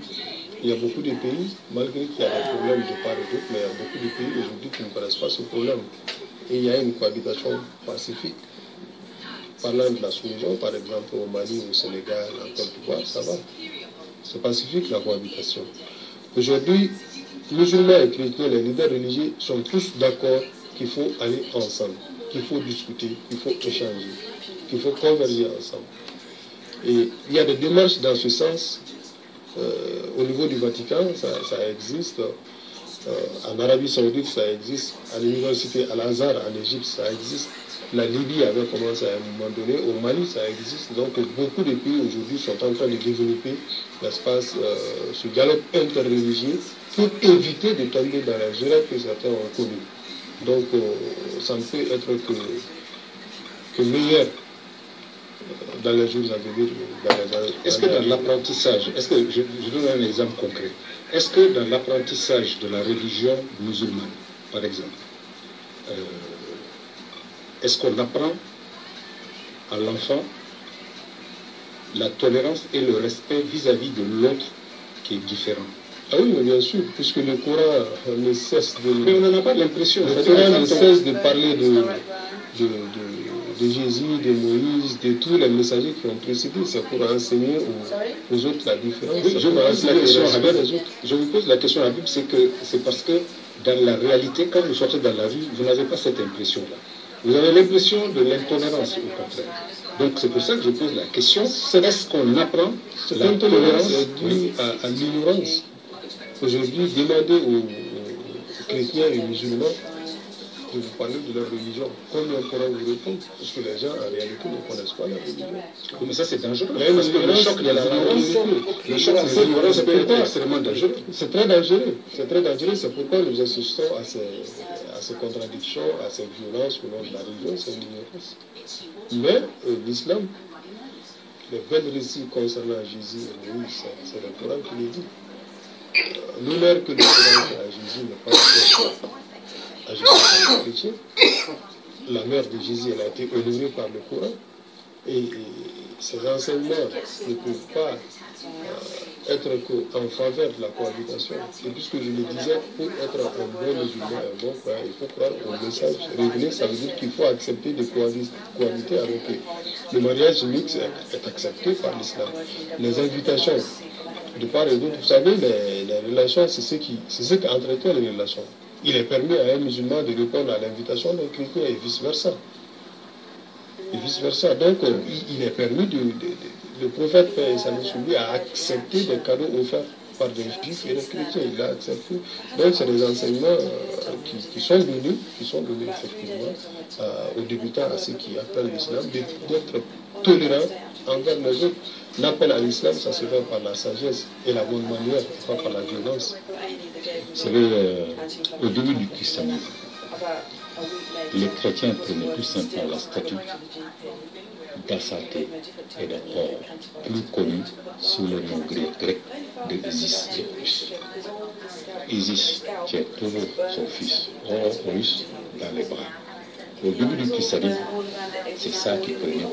Speaker 8: Il y a beaucoup de pays, malgré qu'il y a des problèmes de part et d'autre, mais il y a beaucoup de pays aujourd'hui qui ne connaissent pas ce problème. Et il y a une cohabitation pacifique. Parlant de la sous-région, par exemple au Mali, au Sénégal, en Côte d'Ivoire, ça va. C'est pacifique la cohabitation. Aujourd'hui, musulmans et chrétiens, les leaders religieux sont tous d'accord qu'il faut aller ensemble, qu'il faut discuter, qu'il faut échanger, qu'il faut converger ensemble. Et il y a des démarches dans ce sens. Au niveau du Vatican, ça existe. En Arabie Saoudite, ça existe. À l'université Al-Azhar, en Égypte, ça existe. La Libye avait commencé à un moment donné. Au Mali, ça existe. Donc, beaucoup de pays aujourd'hui sont en train de développer, n'est-ce pas, ce dialogue interreligieux pour éviter de tomber dans les erreurs que certains ont connues. Donc, ça ne peut être que meilleur dans les jours à venir.
Speaker 6: Est-ce que dans l'apprentissage, est-ce que je donne un exemple concret, est-ce que dans l'apprentissage de la religion musulmane, par exemple, est-ce qu'on apprend à l'enfant la tolérance et le respect vis-à-vis de l'autre qui est différent?
Speaker 8: Ah oui, mais bien sûr, puisque le Coran ne cesse de...
Speaker 6: Mais on n'en a pas l'impression.
Speaker 8: Le Coran ne cesse de parler de Jésus, de Moïse, de tous les messagers qui ont précédé. C'est pour enseigner aux autres la différence.
Speaker 6: Oui, je vous pose la question, Habib, c'est parce que dans la réalité, quand vous sortez dans la vie, vous n'avez pas cette impression-là. Vous avez l'impression de l'intolérance au contraire. Donc c'est pour ça que je pose la question, est-ce qu'on apprend la tolérance
Speaker 8: due à l'ignorance? Aujourd'hui, demandez aux chrétiens et musulmans de vous parler de leur religion. Combien pourra vous répondre? Parce que les gens, en réalité, ne connaissent pas la religion.
Speaker 6: Oui, mais ça, c'est dangereux. Parce que le choc de l'ignorance peut être extrêmement dangereux.
Speaker 8: C'est très dangereux. C'est très dangereux. C'est pourquoi nous assistons à ces contradictions, à ces violences au nom de la religion, c'est l'ignorance. Mais l'islam, les belles récits concernant Jésus et Moïse, c'est le Coran qui le dit. L'honneur que le Coran fait à Jésus n'est pas fait à Jésus le chrétien. La mère de Jésus, elle a été honorée par le Coran. Et ces enseignements ne peuvent pas être qu'en faveur de la cohabitation. Et puisque je le disais, pour être un bon musulman, un bon croyant, il faut croire au message révélé. Ça veut dire qu'il faut accepter de cohabiter avec eux. Le mariage mixte est accepté par l'islam. Les invitations de part et d'autre, vous savez, les relations, c'est ce qui entretient les relations. Il est permis à un musulman de répondre à l'invitation d'un chrétien et vice-versa. Et vice-versa. Donc, il est permis le prophète Paix et Salut sur lui a accepté des cadeaux offerts par des juifs et des chrétiens. Il a accepté. Donc, c'est des enseignements qui sont donnés effectivement aux débutants, à ceux qui appellent l'islam, d'être tolérants envers les autres. L'appel à l'islam, ça se fait par la sagesse et la bonne manière, pas par la violence.
Speaker 7: Vous savez, au début du christianisme, les chrétiens prenaient tout simplement la statue d'Assaté et d'Hathor, plus connu sous le nom grec de Isis et Horus. Isis tient toujours son fils Horus dans les bras. Au début du christianisme, c'est ça qu'ils prenaient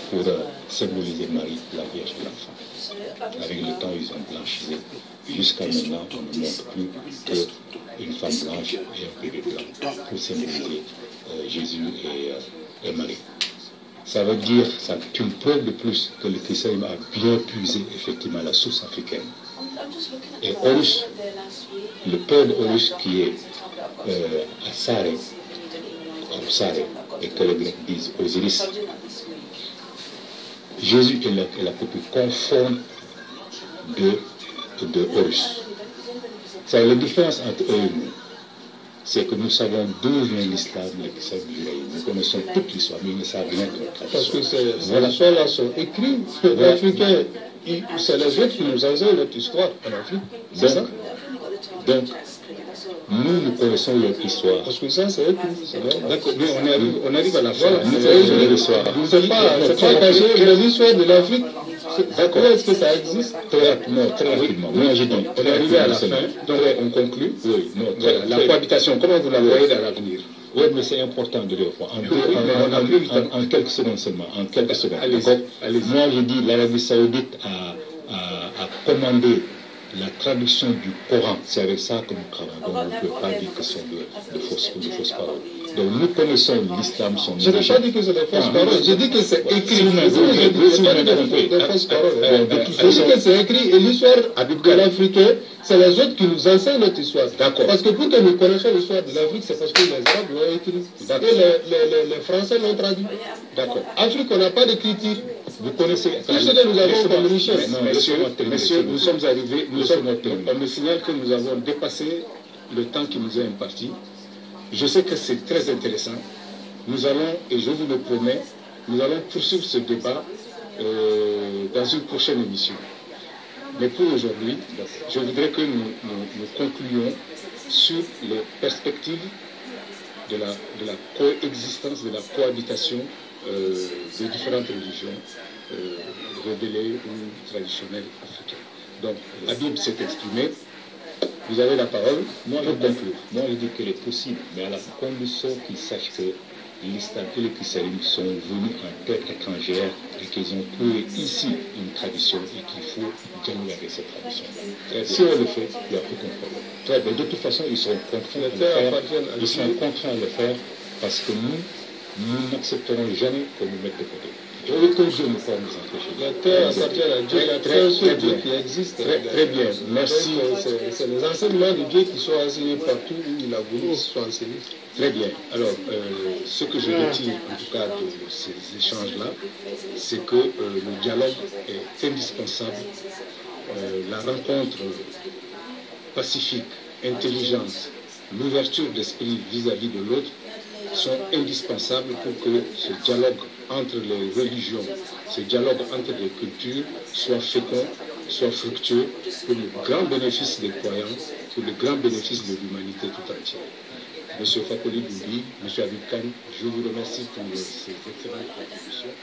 Speaker 7: pour symboliser Marie, la Vierge et l'enfant. Avec le temps, ils ont blanchisé. Jusqu'à maintenant, on ne montre plus qu'une femme blanche et un bébé blanc pour symboliser Jésus et Marie. Ça veut dire, ça est une preuve de plus que le christianisme a bien puisé effectivement la source africaine. Et Horus, le père de Horus qui est Asare, et que les Grecs disent Osiris, Jésus est la copie conforme de Horus. C'est la différence entre eux et nous. C'est que nous savons d'où vient l'islam, le christianisme du judaïsme. Nous connaissons toute l'histoire, mais ils ne savent rien de notre tradition.
Speaker 8: Parce que ces histoires-là sont écrites. Les Africains, c'est les autres qui nous enseignent notre histoire en Afrique. C'est ça?
Speaker 7: Donc, nous connaissons leur histoire.
Speaker 8: Parce que ça, c'est écrit.
Speaker 6: D'accord, mais on arrive à la fin.
Speaker 8: C'est pas caché, l'histoire de l'Afrique. D'accord. Est-ce que ça existe?
Speaker 7: Très rapidement. Moi, je dis,
Speaker 6: on est arrivé à la fin, donc on conclut. Oui, la cohabitation, comment vous la voyez dans l'avenir?
Speaker 7: Oui, mais c'est important de le voir. En quelques secondes seulement. En quelques secondes. Moi, je dis, l'Arabie Saoudite a commandé la traduction du Coran. C'est avec ça que nous travaillons. Donc, on ne peut pas dire que ce sont de fausses paroles. Donc, nous connaissons l'islam, son
Speaker 8: Je n'ai pas dit que c'est des fausses paroles. J'ai dit que c'est écrit. Je n'ai pas dit que c'est des fausses paroles. J'ai dit que c'est écrit et l'histoire de l'Africain, c'est les autres qui nous enseignent notre histoire. D'accord. Parce que pour que nous connaissions l'histoire de l'Afrique, c'est parce que les Arabes l'ont écrit. Et les Français l'ont traduit. D'accord. Afrique, on n'a pas d'écriture.
Speaker 7: Vous connaissez
Speaker 8: tout ce que nous avons comme richesse.
Speaker 6: Messieurs, nous sommes arrivés. On me signale que nous avons dépassé le temps qui nous est imparti. Je sais que c'est très intéressant. Nous allons, et je vous le promets, nous allons poursuivre ce débat dans une prochaine émission. Mais pour aujourd'hui, je voudrais que nous concluions sur les perspectives de la coexistence, de la cohabitation des différentes religions révélées ou traditionnelles africaines. Donc, la Bible s'est exprimée. Vous avez la parole.
Speaker 7: Moi, je dis qu'elle est possible, mais à la condition qu'ils sachent que l'islam et le christianisme sont venus en terre étrangère et qu'ils ont trouvé ici une tradition et qu'il faut dialoguer avec cette tradition. Si on le fait, il n'y a aucun problème. Très bien. De toute façon, ils seront contraints de le faire. Ils seront contraints de le faire parce que nous n'accepterons jamais qu'on nous mette de côté. Aucun Dieu ne peut nous empêcher.
Speaker 8: La terre appartient à Dieu, il y a très Dieu qui existe.
Speaker 7: Très bien, merci.
Speaker 8: C'est les enseignements de Dieu qui sont enseignés partout où il a voulu qu'ils soient enseignés.
Speaker 6: Très bien. Alors, ce que je retire en tout cas de ces échanges-là, c'est que le dialogue est indispensable. La rencontre pacifique, intelligente, l'ouverture d'esprit vis-à-vis de l'autre sont indispensables pour que ce dialogue entre les religions, ce dialogue entre les cultures soit fécond, soit fructueux pour le grand bénéfice des croyants, pour le grand bénéfice de l'humanité tout entière. Monsieur Fakoli Doumbouya, Monsieur Habib Kane, je vous remercie pour ces excellentes contributions.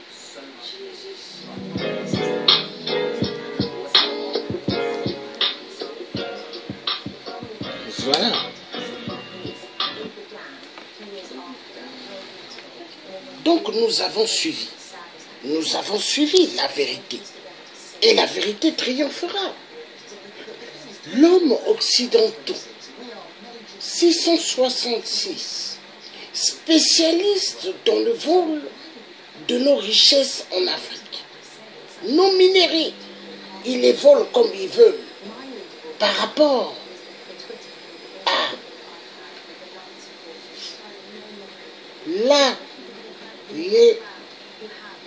Speaker 5: Voilà. Donc nous avons suivi la vérité. Et la vérité triomphera. L'homme occidental, 666, spécialiste dans le vol de nos richesses en Afrique. Nos minéraux, ils les volent comme ils veulent par rapport à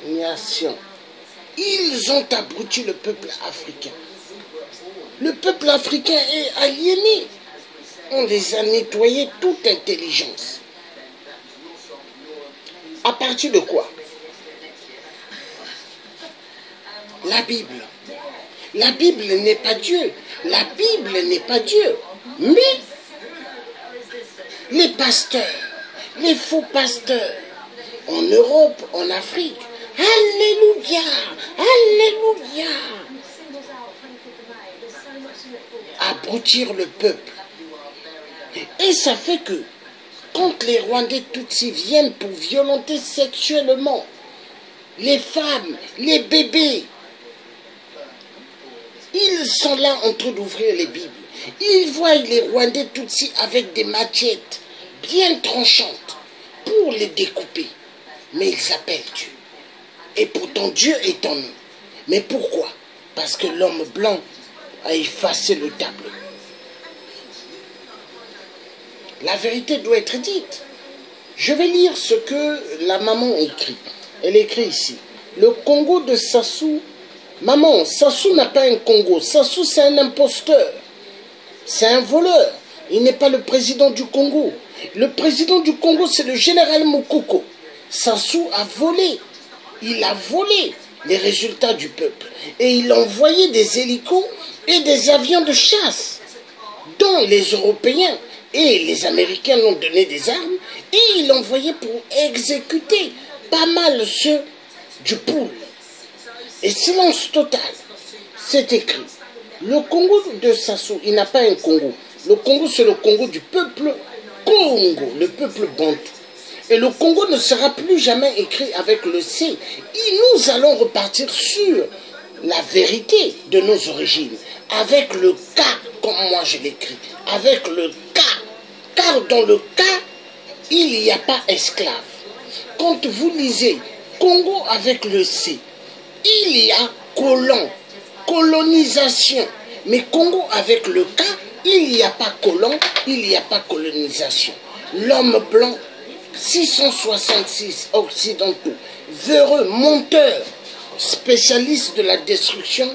Speaker 5: l'aliénation. Ils ont abruti le peuple africain. Le peuple africain est aliéné. On les a nettoyés toute intelligence. À partir de quoi? La Bible. La Bible n'est pas Dieu. La Bible n'est pas Dieu. Mais les pasteurs, les faux pasteurs, en Europe, en Afrique, alléluia, alléluia, abrutir le peuple. Et ça fait que, quand les Rwandais Tutsis viennent pour violenter sexuellement les femmes, les bébés, ils sont là en train d'ouvrir les Bibles. Ils voient les Rwandais Tutsis avec des machettes bien tranchantes pour les découper. Mais ils s'appellent Dieu. Et pourtant Dieu est en eux. Mais pourquoi? Parce que l'homme blanc a effacé le tableau. La vérité doit être dite. Je vais lire ce que la maman écrit. Elle écrit ici. Le Congo de Sassou. Maman, Sassou n'a pas un Congo. Sassou, c'est un imposteur. C'est un voleur. Il n'est pas le président du Congo. Le président du Congo, c'est le général Moukoko. Sassou a volé. Il a volé les résultats du peuple. Et il a envoyé des hélicos et des avions de chasse dont les Européens et les Américains l'ont donné des armes et il l'a envoyé pour exécuter pas mal ceux du pool. Et silence total, c'est écrit. Le Congo de Sassou, il n'a pas un Congo. Le Congo, c'est le Congo du peuple Congo, le peuple bantou. Et le Congo ne sera plus jamais écrit avec le C. Et nous allons repartir sur la vérité de nos origines. Avec le K, comme moi je l'écris. Avec le K. Car dans le K, il n'y a pas esclave. Quand vous lisez Congo avec le C, il y a colon, colonisation. Mais Congo avec le K, il n'y a pas colon, il n'y a pas colonisation. L'homme blanc, 666 occidentaux, véreux, menteurs, spécialistes de la destruction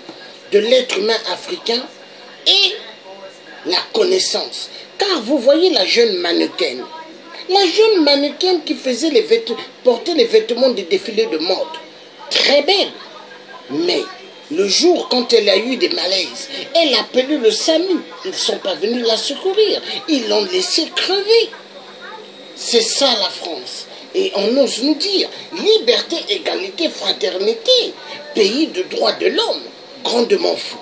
Speaker 5: de l'être humain africain et la connaissance. Car vous voyez la jeune mannequin qui faisait porter les vêtements des défilés de mode, très belle, mais le jour quand elle a eu des malaises, elle a appelé le SAMU, ils ne sont pas venus la secourir, ils l'ont laissée crever. C'est ça la France. Et on ose nous dire liberté, égalité, fraternité, pays de droits de l'homme, grandement fou,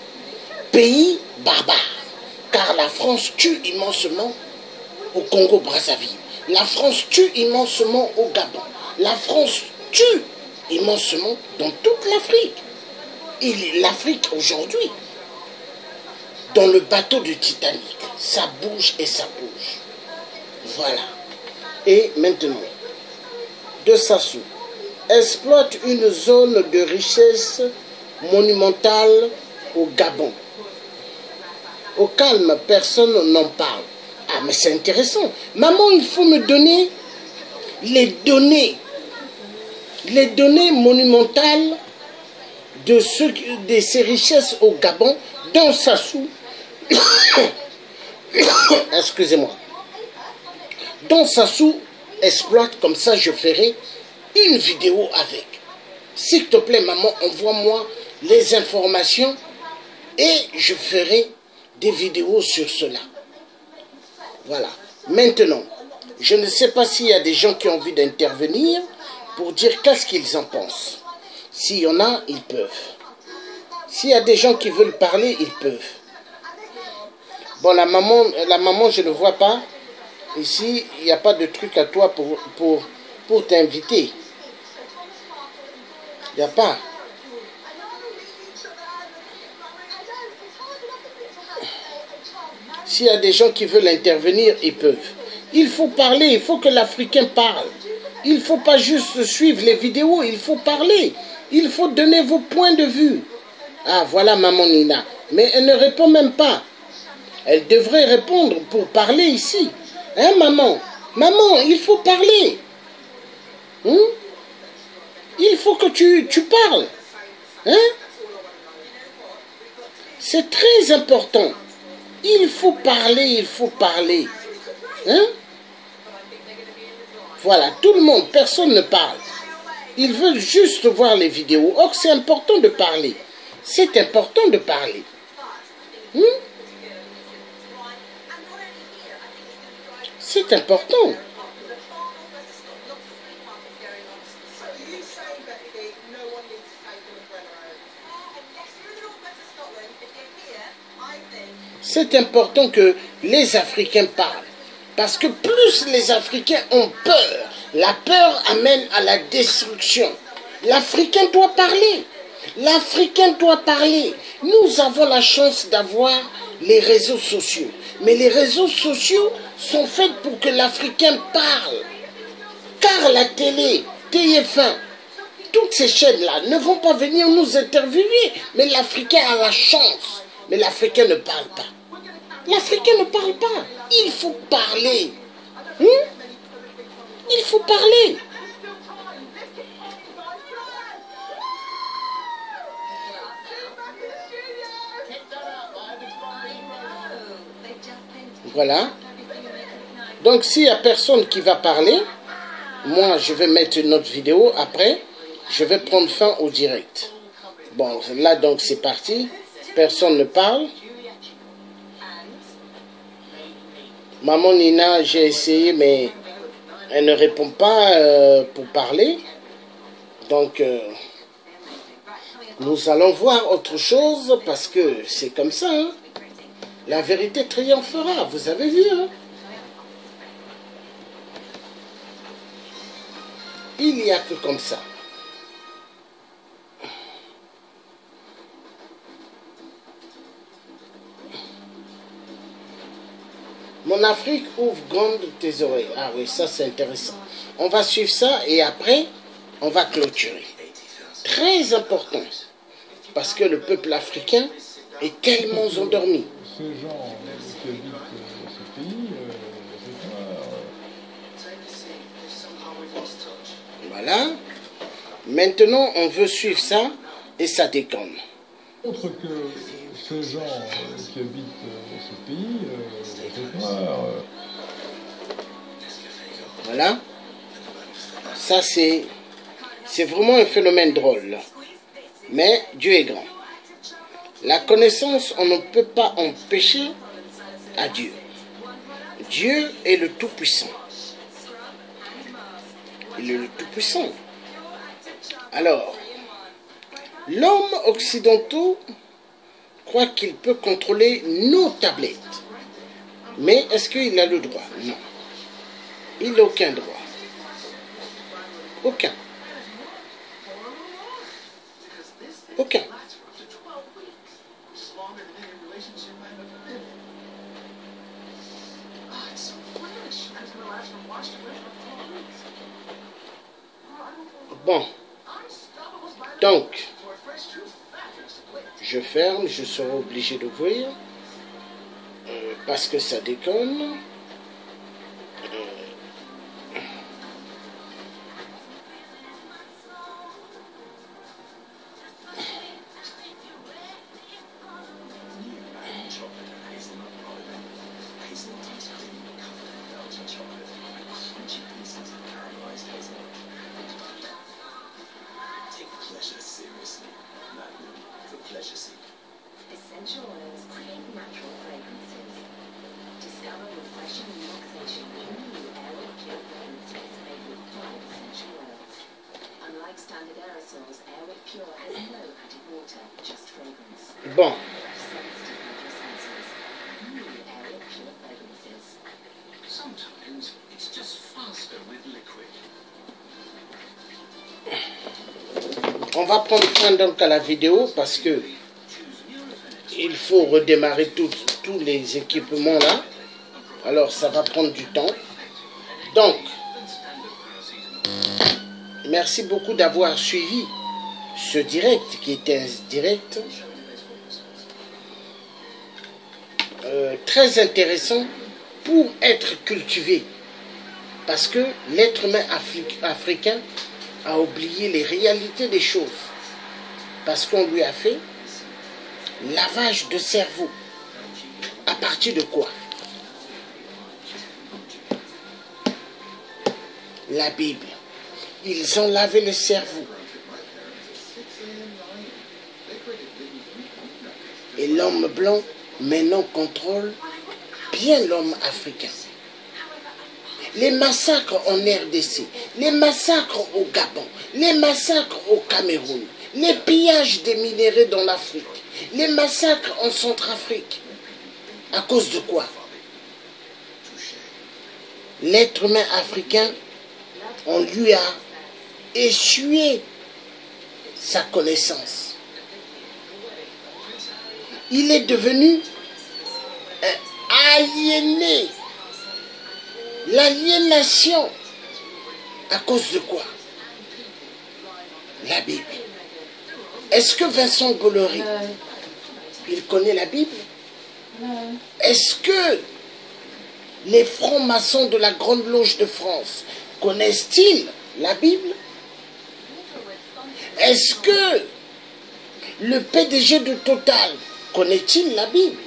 Speaker 5: pays barbare, car la France tue immensement au Congo-Brazzaville, la France tue immensement au Gabon, la France tue immensement dans toute l'Afrique. Et l'Afrique aujourd'hui, dans le bateau de Titanic, ça bouge et ça bouge. Voilà. Et maintenant, de Sassou exploite une zone de richesse monumentale au Gabon. Au calme, personne n'en parle. Ah, mais c'est intéressant. Maman, il faut me donner les données monumentales de ces richesses au Gabon, dans Sassou. Excusez-moi. Dans Sassou exploite, comme ça je ferai une vidéo avec. S'il te plaît, maman, envoie-moi les informations et je ferai des vidéos sur cela. Voilà. Maintenant, je ne sais pas s'il y a des gens qui ont envie d'intervenir pour dire qu'est-ce qu'ils en pensent. S'il y en a, ils peuvent. S'il y a des gens qui veulent parler, ils peuvent. Bon, la maman, je ne vois pas. Ici, il n'y a pas de truc à toi pour t'inviter. Il n'y a pas. S'il y a des gens qui veulent intervenir, ils peuvent. Il faut parler, il faut que l'Africain parle. Il ne faut pas juste suivre les vidéos, il faut parler. Il faut donner vos points de vue. Ah, voilà maman Nina. Mais elle ne répond même pas. Elle devrait répondre pour parler ici. Hein, maman? Maman, il faut parler. Il faut que tu parles. Hein? C'est très important. Il faut parler, il faut parler. Hein? Voilà, tout le monde, personne ne parle. Ils veulent juste voir les vidéos. Or, c'est important de parler. C'est important de parler. C'est important. C'est important que les Africains parlent. Parce que plus les Africains ont peur, la peur amène à la destruction. L'Africain doit parler. L'Africain doit parler. Nous avons la chance d'avoir les réseaux sociaux. Mais les réseaux sociaux sont faits pour que l'Africain parle. Car la télé, TF1, toutes ces chaînes-là ne vont pas venir nous interviewer. Mais l'Africain a la chance. Mais l'Africain ne parle pas. L'Africain ne parle pas. Il faut parler. Il faut parler. Voilà. Donc, s'il n'y a personne qui va parler, moi, je vais mettre une autre vidéo. Après, je vais prendre fin au direct. Bon, là, donc, c'est parti. Personne ne parle. Maman Nina, j'ai essayé, mais elle ne répond pas pour parler. Donc, nous allons voir autre chose parce que c'est comme ça. Hein? La vérité triomphera, vous avez vu. Hein? Il n'y a que comme ça. Mon Afrique ouvre grande tes oreilles. Ah oui, ça c'est intéressant. On va suivre ça et après, on va clôturer. Très important. Parce que le peuple africain est tellement endormi.
Speaker 8: Ces gens qui habitent ce pays,
Speaker 5: Voilà. Maintenant, on veut suivre ça et ça déconne.
Speaker 8: Autre que ces gens qui habitent ce pays,
Speaker 5: voilà. Ça, c'est vraiment un phénomène drôle. Mais Dieu est grand. La connaissance, on ne peut pas empêcher à Dieu. Dieu est le Tout-Puissant. Il est le Tout-Puissant. Alors, l'homme occidental croit qu'il peut contrôler nos tablettes. Mais est-ce qu'il a le droit? Non. Il n'a aucun droit. Aucun. Aucun. Bon. Donc, je ferme, je serai obligé d'ouvrir parce que ça déconne.
Speaker 9: Essential oils create natural fragrances. Discover refreshing relaxation in new Airwick Pure fragrances made with 5 essential oils. Unlike standard aerosols, Airwick Pure has no added water, just fragrance.
Speaker 5: Bon.
Speaker 9: New Airwick Pure fragrances.
Speaker 10: Sometimes it's just faster with liquid.
Speaker 5: On va prendre fin donc à la vidéo parce que il faut redémarrer tous les équipements là. Alors ça va prendre du temps. Donc, merci beaucoup d'avoir suivi ce direct qui était un direct très intéressant pour être cultivé. Parce que l'être humain africain a oublié les réalités des choses. Parce qu'on lui a fait lavage de cerveau. À partir de quoi? La Bible. Ils ont lavé le cerveau. Et l'homme blanc maintenant contrôle bien l'homme africain. Les massacres en RDC, les massacres au Gabon, les massacres au Cameroun, les pillages des minéraux dans l'Afrique, les massacres en Centrafrique. À cause de quoi? L'être humain africain, on lui a essuyé sa connaissance. Il est devenu aliéné. L'aliénation. À cause de quoi? La Bible. Est-ce que Vincent Bolloré, il connaît la Bible? Est-ce que les francs-maçons de la Grande Loge de France connaissent-ils la Bible? Est-ce que le PDG de Total connaît-il la Bible?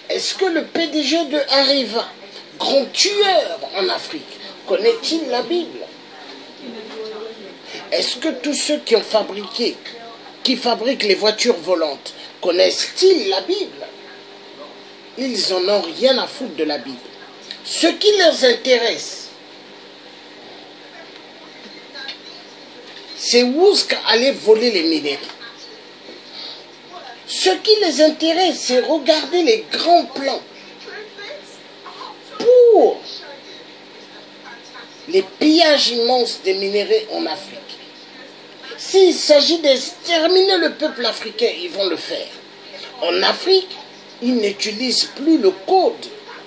Speaker 5: Est-ce que le PDG de Areva, grand tueur en Afrique, connaît-il la Bible? Est-ce que tous ceux qui fabriquent les voitures volantes, connaissent-ils la Bible? Ils n'en ont rien à foutre de la Bible. Ce qui leur intéresse, c'est où aller voler les minéraux. Ce qui les intéresse, c'est regarder les grands plans pour les pillages immenses des minéraux en Afrique. S'il s'agit d'exterminer le peuple africain, ils vont le faire. En Afrique, ils n'utilisent plus le code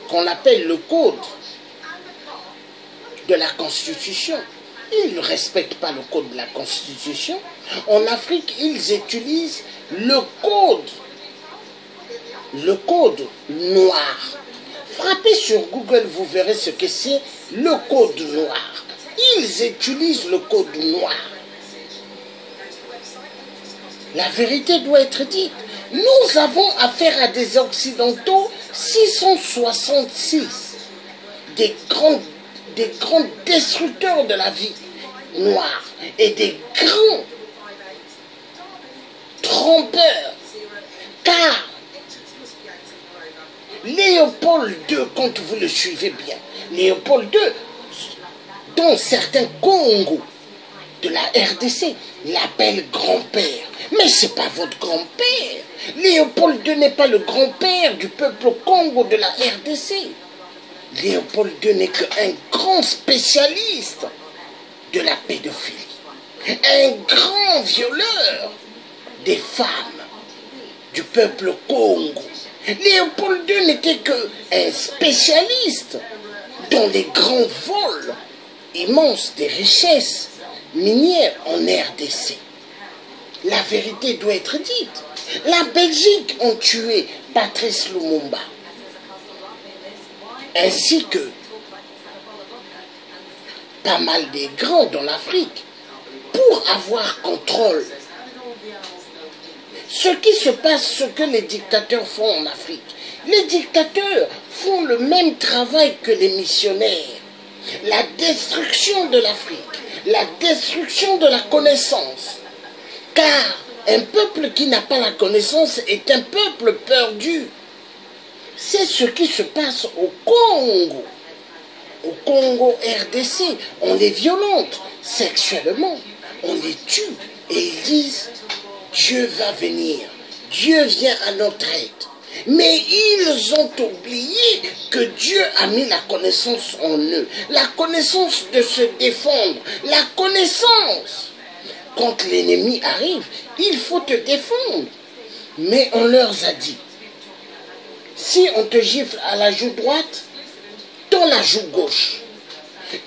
Speaker 5: qu'on appelle le code de la Constitution. Ils ne respectent pas le code de la Constitution. En Afrique, ils utilisent le code noir. Frappez sur Google, vous verrez ce que c'est le code noir. Ils utilisent le code noir. La vérité doit être dite. Nous avons affaire à des Occidentaux 666, des grands destructeurs de la vie noire et des grands trompeurs. Car Léopold II, quand vous le suivez bien, Léopold II, dans certains Congo, de la RDC l'appelle grand-père. Mais c'est pas votre grand-père. Léopold II n'est pas le grand-père du peuple Congo de la RDC. Léopold II n'est qu'un grand spécialiste de la pédophilie. Un grand violeur des femmes du peuple Congo. Léopold II n'était qu'un spécialiste dans les grands vols immenses des richesses minières en RDC. La vérité doit être dite. La Belgique a tué Patrice Lumumba, ainsi que pas mal des grands dans l'Afrique, pour avoir contrôle. Ce qui se passe, ce que les dictateurs font en Afrique. Les dictateurs font le même travail que les missionnaires. La destruction de l'Afrique, la destruction de la connaissance. Car un peuple qui n'a pas la connaissance est un peuple perdu. C'est ce qui se passe au Congo. Au Congo RDC, on les violente sexuellement, on les tue et ils disent Dieu va venir, Dieu vient à notre aide. Mais ils ont oublié que Dieu a mis la connaissance en eux, la connaissance de se défendre, la connaissance. Quand l'ennemi arrive, il faut te défendre. Mais on leur a dit, si on te gifle à la joue droite, dans la joue gauche.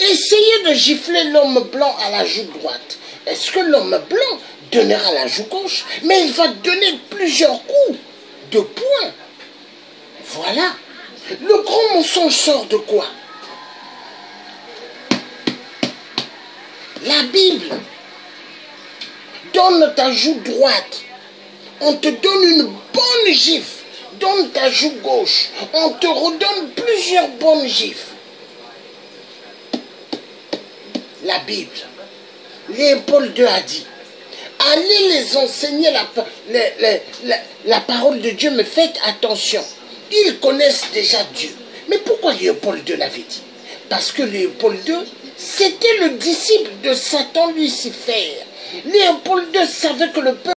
Speaker 5: Essayez de gifler l'homme blanc à la joue droite. Est-ce que l'homme blanc donnera la joue gauche? Mais il va donner plusieurs coups de poing. Voilà. Le grand mensonge sort de quoi? La Bible. Donne ta joue droite. On te donne une bonne gifle. Donne ta joue gauche. On te redonne plusieurs bonnes gifles. La Bible. Léopold II a dit, allez les enseigner la parole de Dieu, mais faites attention. Ils connaissent déjà Dieu. Mais pourquoi Léopold II l'avait dit? Parce que Léopold II, c'était le disciple de Satan Lucifer. Léopold II savait que le peuple